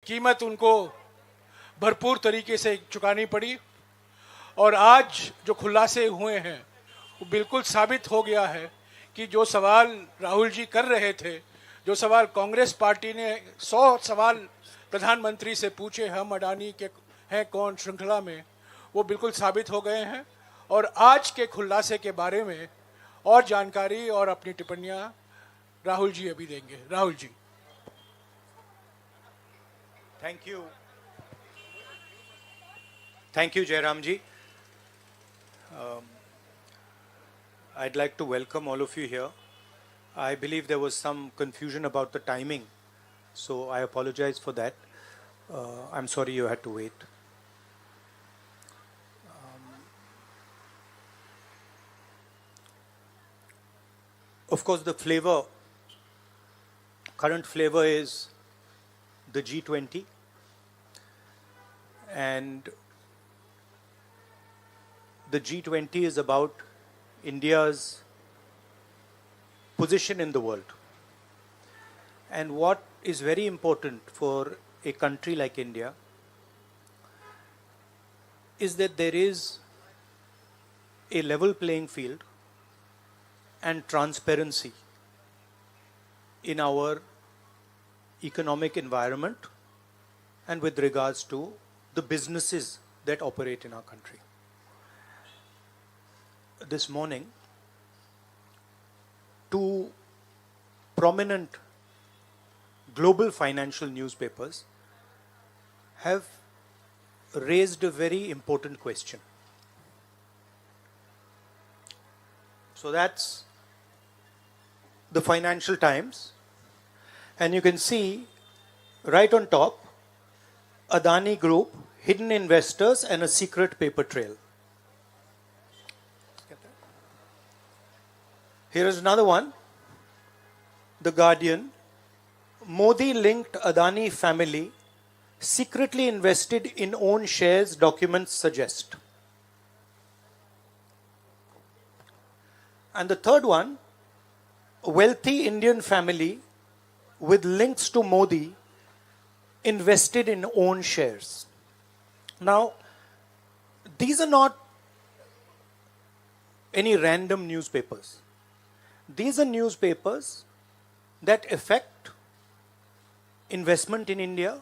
कीमत उनको भरपूर तरीके से चुकानी पड़ी। और आज जो खुलासे हुए हैं वो बिल्कुल साबित हो गया है कि जो सवाल राहुल जी कर रहे थे, जो सवाल कांग्रेस पार्टी ने 100 सवाल प्रधानमंत्री से पूछे हम अडानी के हैं कौन श्रृंखला में, वो बिल्कुल साबित हो गए हैं। और आज के खुलासे के बारे में और जानकारी और अपनी टिप्पणियां राहुल जी अभी देंगे। Rahul ji. Thank you, Jairam ji. I'd like to welcome all of you here. I believe there was some confusion about the timing, so I apologize for that. I'm sorry you had to wait. Of course, the flavor, current flavor is the G20, and the G20 is about India's position in the world. And what is very important for a country like India is that there is a level playing field and transparency in our economic environment and with regards to the businesses that operate in our country. This morning, two prominent global financial newspapers have raised a very important question. So that's the Financial Times, and you can see right on top, Adani Group, hidden investors and a secret paper trail. Here is another one, The Guardian, Modi-linked Adani family secretly invested in own shares, documents suggest. And the third one, a wealthy Indian family with links to Modi invested in own shares. Now, these are not any random newspapers. These are newspapers that affect investment in India.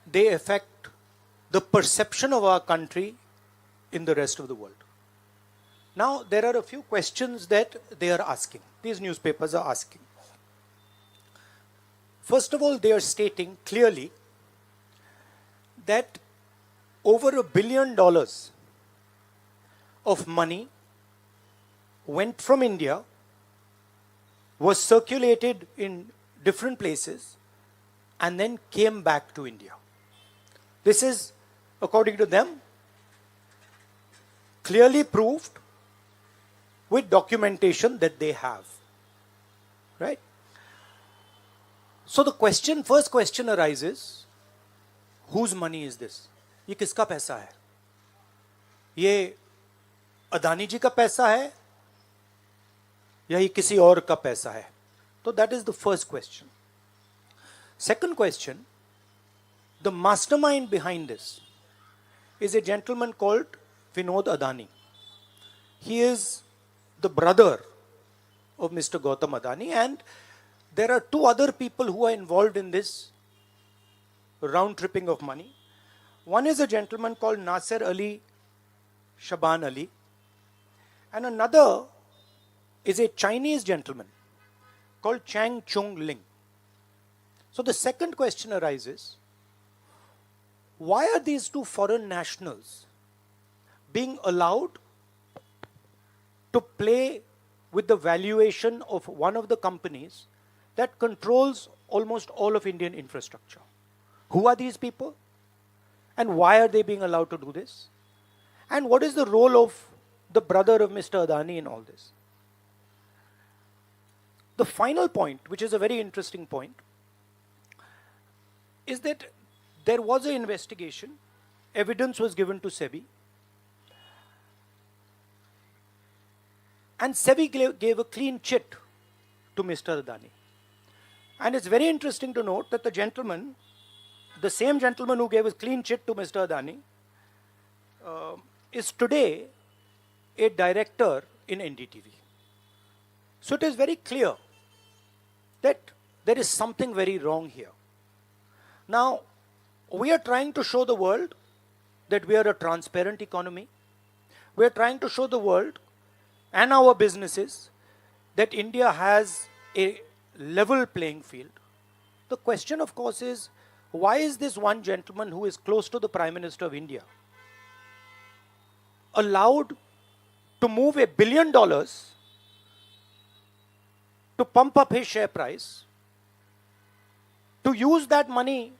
They affect the perception of our country in the rest of the world. Now, there are a few questions that they are asking. These newspapers are asking. First of all, they are stating clearly that over $1 billion of money went from India, was circulated in different places, and then came back to India. This is, according to them, clearly proved with documentation that they have. Right? So the question, first question arises, whose money is this? ये किसका पैसा है? ये अदानी जी का पैसा है या ये किसी और का पैसा है? So that is the first question. Second question, the mastermind behind this is a gentleman called Vinod Adani. He is the brother of Mr. Gautam Adani, and there are two other people who are involved in this round tripping of money. One is a gentleman called Nasser Ali Shaban Ali, and another is a Chinese gentleman called Chang Chung Ling. So the second question arises, why are these two foreign nationals being allowed to play with the valuation of one of the companies that controls almost all of Indian infrastructure? Who are these people? And why are they being allowed to do this? And what is the role of the brother of Mr. Adani in all this? The final point, which is a very interesting point, is that there was an investigation, evidence was given to SEBI, and SEBI gave a clean chit to Mr. Adani. And it's very interesting to note that the gentleman the same gentleman who gave a clean chit to Mr. Adani is today a director in NDTV. So it is very clear that there is something very wrong here. Now, we are trying to show the world that we are a transparent economy. We are trying to show the world and our businesses that India has a level playing field. The question, of course, is why is this one gentleman who is close to the Prime Minister of India allowed to move $1 billion to pump up his share price, to use that money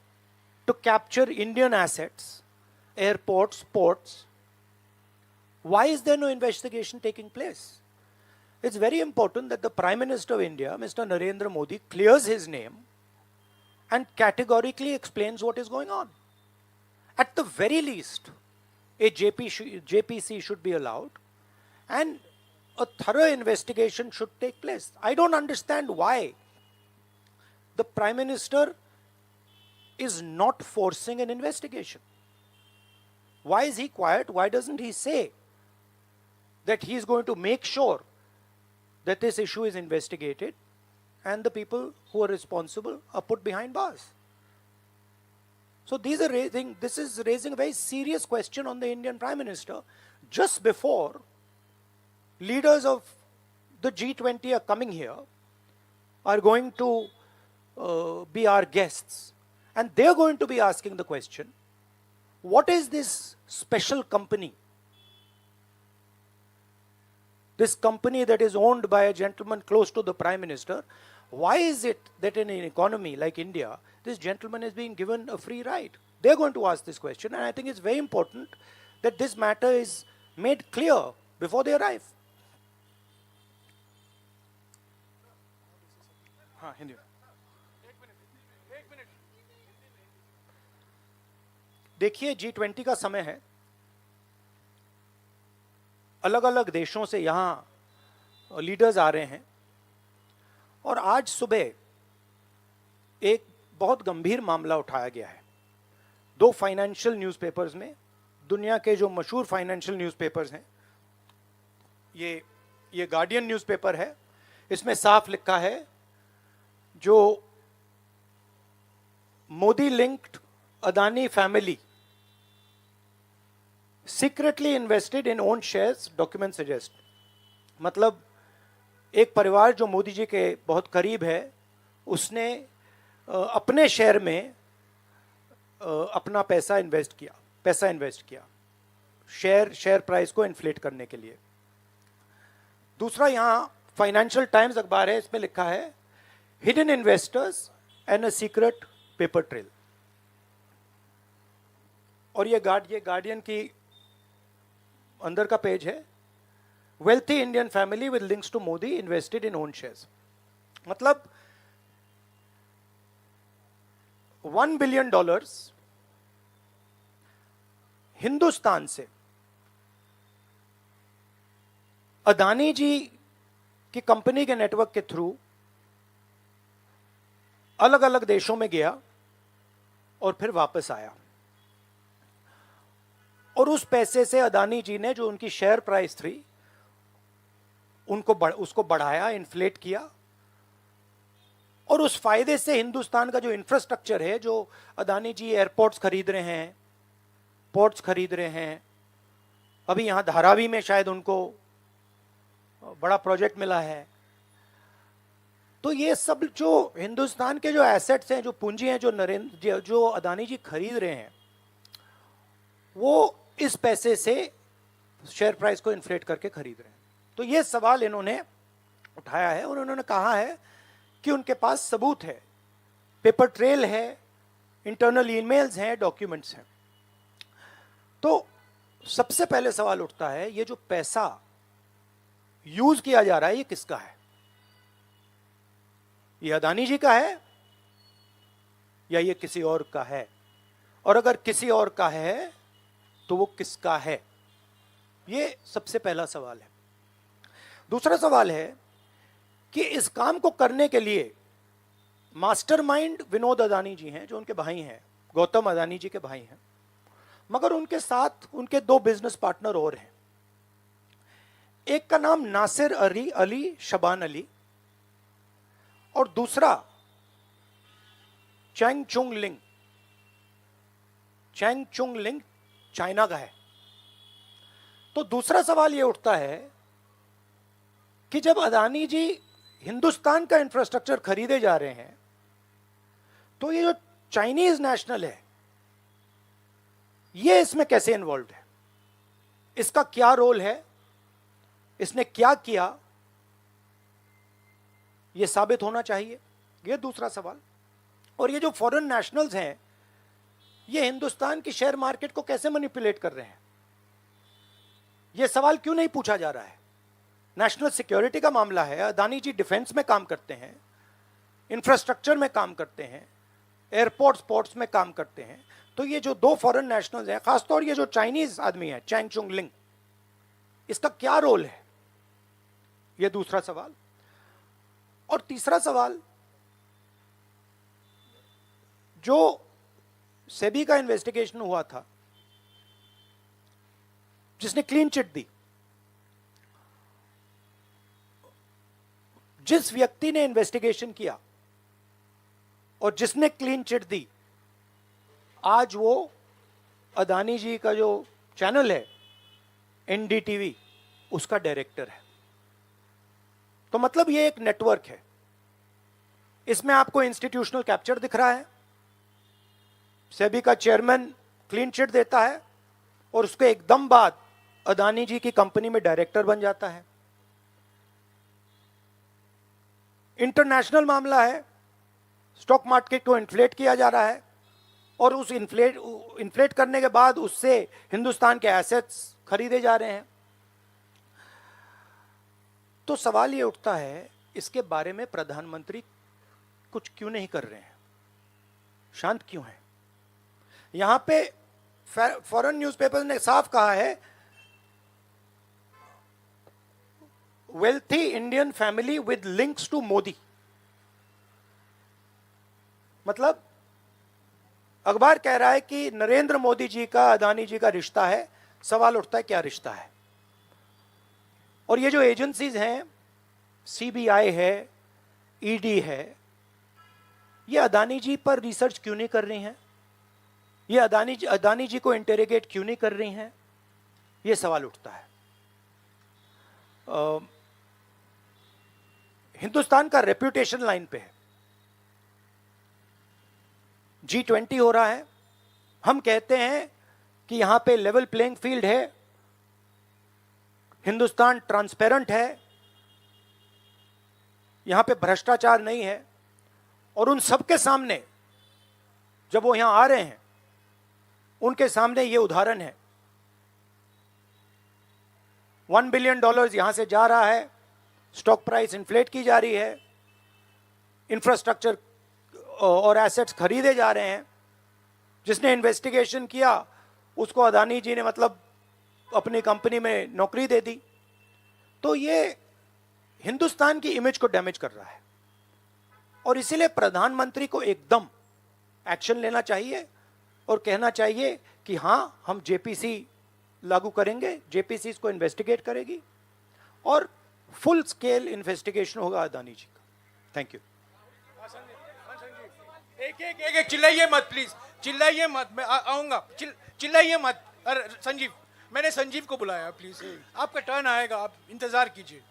to capture Indian assets, airports, ports? Why is there no investigation taking place? It's very important that the Prime Minister of India, Mr. Narendra Modi, clears his name and categorically explains what is going on. At the very least, a JPC should be allowed and a thorough investigation should take place. I don't understand why the Prime Minister is not forcing an investigation. Why is he quiet? Why doesn't he say that he is going to make sure that this issue is investigated and the people who are responsible are put behind bars? So this is raising a very serious question on the Indian Prime Minister just before leaders of the G20 are coming here, are going to be our guests, and they're going to be asking the question, what is this special company? This company that is owned by a gentleman close to the Prime Minister, why is it that in an economy like India, this gentleman is being given a free ride? They're going to ask this question, and I think it's very important that this matter is made clear before they arrive. देखिए, G20 का समय है, अलग अलग देशों से यहाँ leaders आ रहे हैं, और आज सुबह एक बहुत गंभीर मामला उठाया गया है. 2 फाइनेंशियल न्यूज़पेपर्स में, दुनिया के जो मशहूर फाइनेंशियल न्यूज़पेपर्स हैं, ये गार्डियन न्यूज़पेपर है, इसमें साफ लिखा है, जो Modi linked Adani family secretly invested in own shares, document suggest. मतलब एक परिवार जो मोदी जी के बहुत करीब है, उसने अपने शेयर में अपना पैसा इन्वेस्ट किया शेयर प्राइस को इन्फ्लेट करने के लिए. दूसरा, यहाँ फाइनेंशियल टाइम्स अखबार है, इसमें लिखा है hidden investors and a secret paper trail. और ये गार्डियन की अंदर का पेज है, wealthy Indian family with links to Modi invested in own shares. मतलब $1 बिलियन हिंदुस्तान से अदानी जी की कंपनी के नेटवर्क के थ्रू अलग अलग देशों में गया और फिर वापस आया, और उस पैसे से अदानी जी ने, जो उनकी शेयर प्राइस थी, उसको बढ़ाया, इन्फ्लेट किया, और उस फायदे से हिंदुस्तान का जो इंफ्रास्ट्रक्चर है, जो अदानी जी एयरपोर्ट्स खरीद रहे हैं, पोर्ट्स खरीद रहे हैं, अभी यहां धारावी में शायद उनको बड़ा प्रोजेक्ट मिला है, तो ये सब जो हिंदुस्तान के जो एसेट्स हैं, जो पूंजी हैं, जो अदानी जी खरीद रहे हैं, वो इस पैसे से शेयर प्राइस को इन्फ्लेट करके खरीद रहे हैं. तो ये सवाल इन्होंने उठाया है, और उन्होंने कहा है कि उनके पास सबूत है, पेपर ट्रेल है, इंटरनल ईमेल्स हैं, डॉक्यूमेंट्स हैं. तो सबसे पहले सवाल उठता है, ये जो पैसा यूज किया जा रहा है, ये किसका है? ये अदानी जी का है या ये किसी और का है? और अगर किसी और का है तो वो किसका है? ये सबसे पहला सवाल है. दूसरा सवाल है कि इस काम को करने के लिए मास्टरमाइंड विनोद अदानी जी हैं, जो उनके भाई हैं, गौतम अदानी जी के भाई हैं, मगर उनके साथ उनके दो बिजनेस पार्टनर और हैं। एक का नाम नासिर अली शबान अली और दूसरा चैंग चुंग लिंग। चैंग चुंग लिंग चाइना का है। तो दूसरा सवाल यह उठता है कि जब अदानी जी हिंदुस्तान का इंफ्रास्ट्रक्चर खरीदे जा रहे हैं, तो ये जो चाइनीज नेशनल है, ये इसमें कैसे इन्वॉल्व है? इसका क्या रोल है? इसने क्या किया? यह साबित होना चाहिए। यह दूसरा सवाल। और ये जो फॉरेन नेशनल्स हैं, ये हिंदुस्तान की शेयर मार्केट को कैसे मैनिपुलेट कर रहे हैं? यह सवाल क्यों नहीं पूछा जा रहा है? नेशनल सिक्योरिटी का मामला है। अदानी जी डिफेंस में काम करते हैं, इंफ्रास्ट्रक्चर में काम करते हैं, एयरपोर्ट स्पोर्ट्स में काम करते हैं। तो ये जो दो फॉरेन नेशनल्स हैं, खासतौर ये जो चाइनीज आदमी है चैंग चुंग लिंग, इसका क्या रोल है? यह दूसरा सवाल। और तीसरा सवाल, जो सेबी का इन्वेस्टिगेशन हुआ था, जिसने क्लीन चिट दी, जिस व्यक्ति ने इन्वेस्टिगेशन किया और जिसने क्लीन चिट दी, आज वो अदानी जी का जो चैनल है एनडीटीवी, उसका डायरेक्टर है। तो मतलब ये एक नेटवर्क है। इसमें आपको इंस्टीट्यूशनल कैप्चर दिख रहा है। सेबी का चेयरमैन क्लीन चिट देता है और उसके एकदम बाद अदानी जी की कंपनी में डायरेक्टर बन जाता है। इंटरनेशनल मामला है। स्टॉक मार्केट को इन्फ्लेट किया जा रहा है और उस इन्फ्लेट करने के बाद उससे हिंदुस्तान के एसेट्स खरीदे जा रहे हैं। तो सवाल ये उठता है, इसके बारे में प्रधानमंत्री कुछ क्यों नहीं कर रहे हैं? शांत क्यों है? यहां पे फॉरेन न्यूज़पेपर ने साफ कहा है, wealthy Indian family with links to Modi. मतलब अखबार कह रहा है कि नरेंद्र मोदी जी का अदानी जी का रिश्ता है। सवाल उठता है, क्या रिश्ता है? और ये जो एजेंसीज हैं, सीबीआई है, ईडी है, ये अदानी जी पर रिसर्च क्यों नहीं कर रही हैं? ये अदानी जी को इंटेरोगेट क्यों नहीं कर रही हैं? ये सवाल उठता है। हिंदुस्तान का रेप्यूटेशन लाइन पे है। G20 हो रहा है। हम कहते हैं कि यहां पे लेवल प्लेइंग फील्ड है, हिंदुस्तान ट्रांसपेरेंट है, यहां पे भ्रष्टाचार नहीं है। और उन सबके सामने जब वो यहां आ रहे हैं, उनके सामने ये उदाहरण है। $1 बिलियन यहां से जा रहा है, स्टॉक प्राइस इन्फ्लेट की जा रही है, इंफ्रास्ट्रक्चर और एसेट्स खरीदे जा रहे हैं। जिसने इन्वेस्टिगेशन किया उसको अदानी जी ने मतलब अपनी कंपनी में नौकरी दे दी। तो ये हिंदुस्तान की इमेज को डैमेज कर रहा है और इसीलिए प्रधानमंत्री को एकदम एक्शन लेना चाहिए और कहना चाहिए कि हां, हम जेपीसी लागू करेंगे, जेपीसी इसको इन्वेस्टिगेट करेगी और फुल स्केल इन्वेस्टिगेशन होगा अदानी जी का। Thank you. एक चिल्लाइए मत प्लीज, चिल्लाइए मत, मैं आऊंगा। चिल्लाइए मत। अरे संजीव, मैंने संजीव को बुलाया, प्लीज आपका टर्न आएगा, आप इंतजार कीजिए।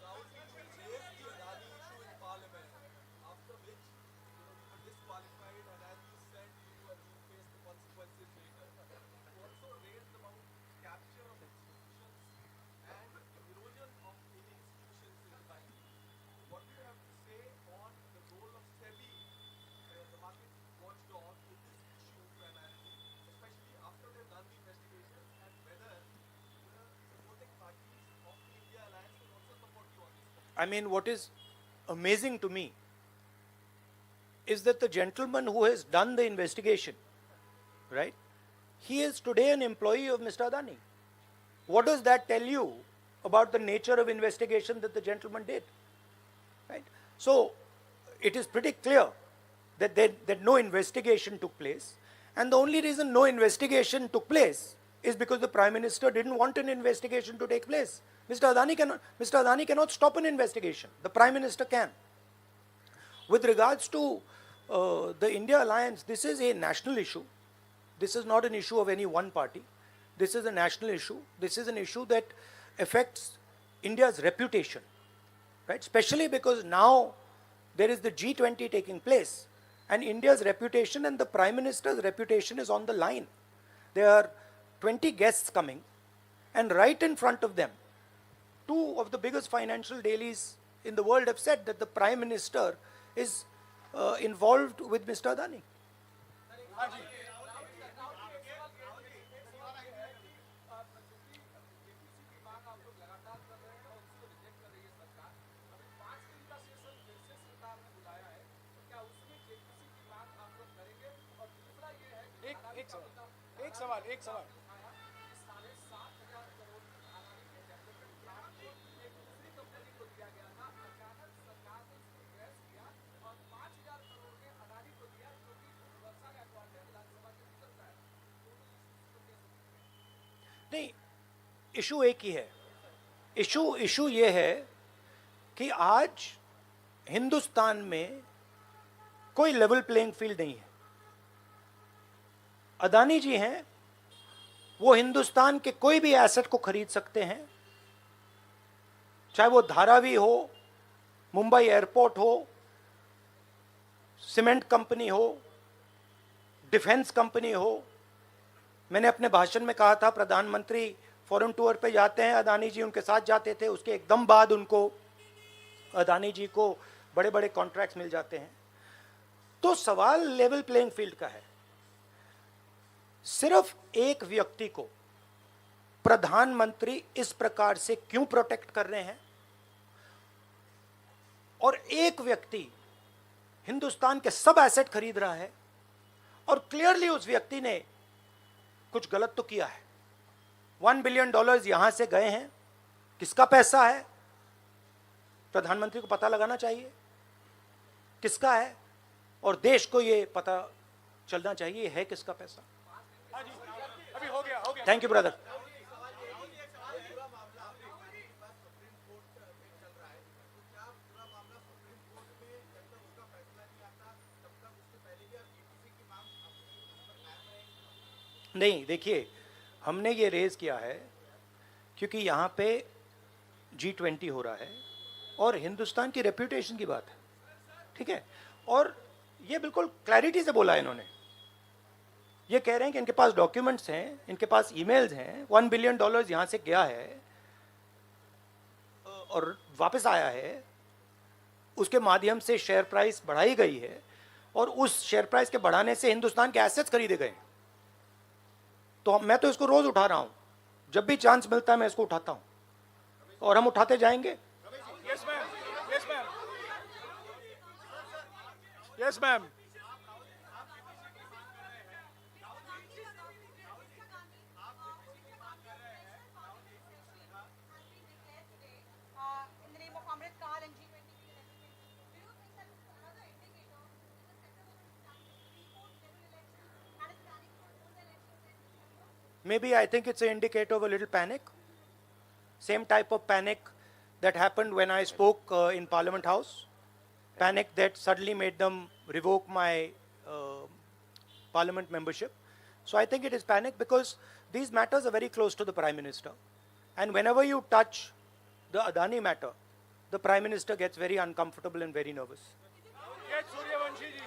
I mean, what is amazing to me is that the gentleman who has done the investigation, right, he is today an employee of Mr. Adani. What does that tell you about the nature of investigation that the gentleman did? Right? So, it is pretty clear that no investigation took place. And the only reason no investigation took place is because the Prime Minister didn't want an investigation to take place. Mr. Adani cannot stop an investigation. The Prime Minister can. With regards to the India alliance, this is a national issue. This is not an issue of any one party. This is a national issue. This is an issue that affects India's reputation, right? Especially because now there is the G20 taking place, and India's reputation and the Prime Minister's reputation is on the line. There are 20 guests coming, and right in front of them, two of the biggest financial dailies in the world have said that the Prime Minister is involved with Mr. Adani. एक सवाल नहीं, issue एक ही है. Issue ये है कि आज हिंदुस्तान में कोई लेवल प्लेइंग फील्ड नहीं है. अदानी जी हैं, वो हिंदुस्तान के कोई भी एसेट को खरीद सकते हैं, चाहे वो धारावी हो, मुंबई एयरपोर्ट हो, सीमेंट कंपनी हो, डिफेंस कंपनी हो. मैंने अपने भाषण में कहा था प्रधानमंत्री फॉरेन टूर पे जाते हैं, अदानी जी उनके साथ जाते थे, उसके एकदम बाद उनको अदानी जी को बड़े बड़े कॉन्ट्रैक्ट्स मिल जाते हैं. तो सवाल लेवल प्लेइंग फील्ड का है. सिर्फ एक व्यक्ति को प्रधानमंत्री इस प्रकार से क्यों प्रोटेक्ट कर रहे हैं, और एक व्यक्ति हिंदुस्तान के सब एसेट खरीद रहा है, और क्लियरली उस व्यक्ति ने कुछ गलत तो किया है. $1 बिलियन यहां से गए हैं, किसका पैसा है? प्रधानमंत्री को पता लगाना चाहिए किसका है, और देश को यह पता चलना चाहिए है किसका पैसा. अभी हो गया. Thank you brother. नहीं, देखिए, हमने ये रेज किया है क्योंकि यहाँ पे G20 हो रहा है और हिंदुस्तान की रेप्यूटेशन की बात है, ठीक है. और ये बिल्कुल क्लैरिटी से बोला है इन्होंने. ये कह रहे हैं कि इनके पास डॉक्यूमेंट्स हैं, इनके पास ईमेल्स हैं, $1 बिलियन यहाँ से गया है और वापस आया है, उसके माध्यम से शेयर प्राइस बढ़ाई गई है, और उस शेयर प्राइस के बढ़ाने से हिंदुस्तान के एसेट्स खरीदे गए. तो मैं तो इसको रोज उठा रहा हूं, जब भी चांस मिलता है मैं इसको उठाता हूं, और हम उठाते जाएंगे. Yes ma'am. Yes ma'am. Maybe I think it's an indicator of a little panic. Same type of panic that happened when I spoke in Parliament House. Panic that suddenly made them revoke my Parliament membership. So I think it is panic because these matters are very close to the Prime Minister. And whenever you touch the Adani matter, the Prime Minister gets very uncomfortable and very nervous. Get Suryavanshi ji.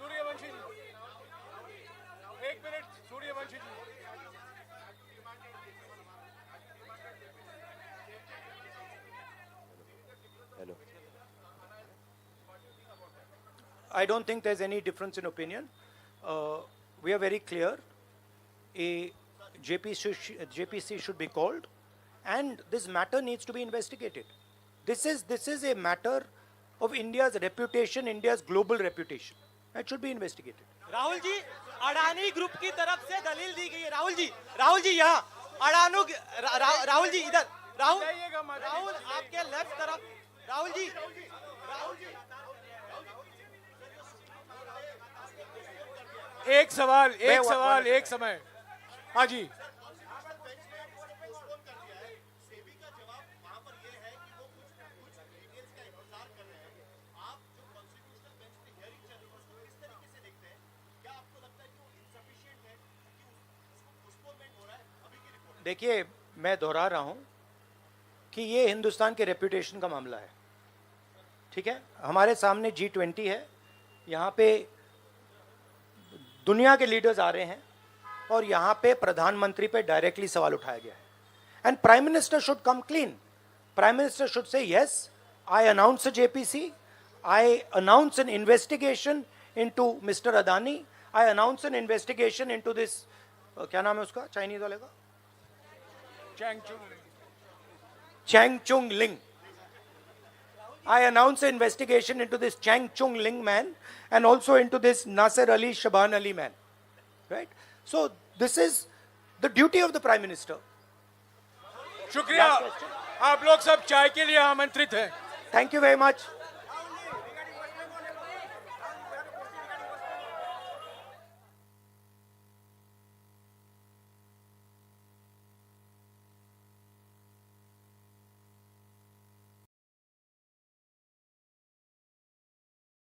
Suryavanshi ji. 1 minute, Suryavanshi ji. Hello. I don't think there's any difference in opinion. We are very clear. A JPC should be called, and this matter needs to be investigated. This is a matter of India's reputation, India's global reputation. It should be investigated. Rahul ji, Adani group की तरफ से दलील दी गई है. राहुल जी यहाँ राहुल जी इधर. राहुल आपके left तरफ. राहुल जी. एक सवाल एक समय। हाँ जी, देखिए, मैं दोहरा रहा हूं कि ये हिंदुस्तान के रेपुटेशन का मामला है, ठीक है। हमारे सामने G20 है, यहां पे दुनिया के लीडर्स आ रहे हैं और यहां पे प्रधानमंत्री पे डायरेक्टली सवाल उठाया गया है। And prime minister should come clean. Prime minister should say yes, I announce a JPC, I announce N investigation into mister Adani, I announce N investigation into this, क्या नाम है उसका चाइनीज वाले का, Chang Chung Ling. I announce an investigation into this Chang Chung Ling man and also into this Nasser Ali Shaban Ali man. Right? So this is the duty of the Prime Minister. शुक्रिया। आप लोग सब चाय के लिए आमंत्रित हैं। Thank you very much.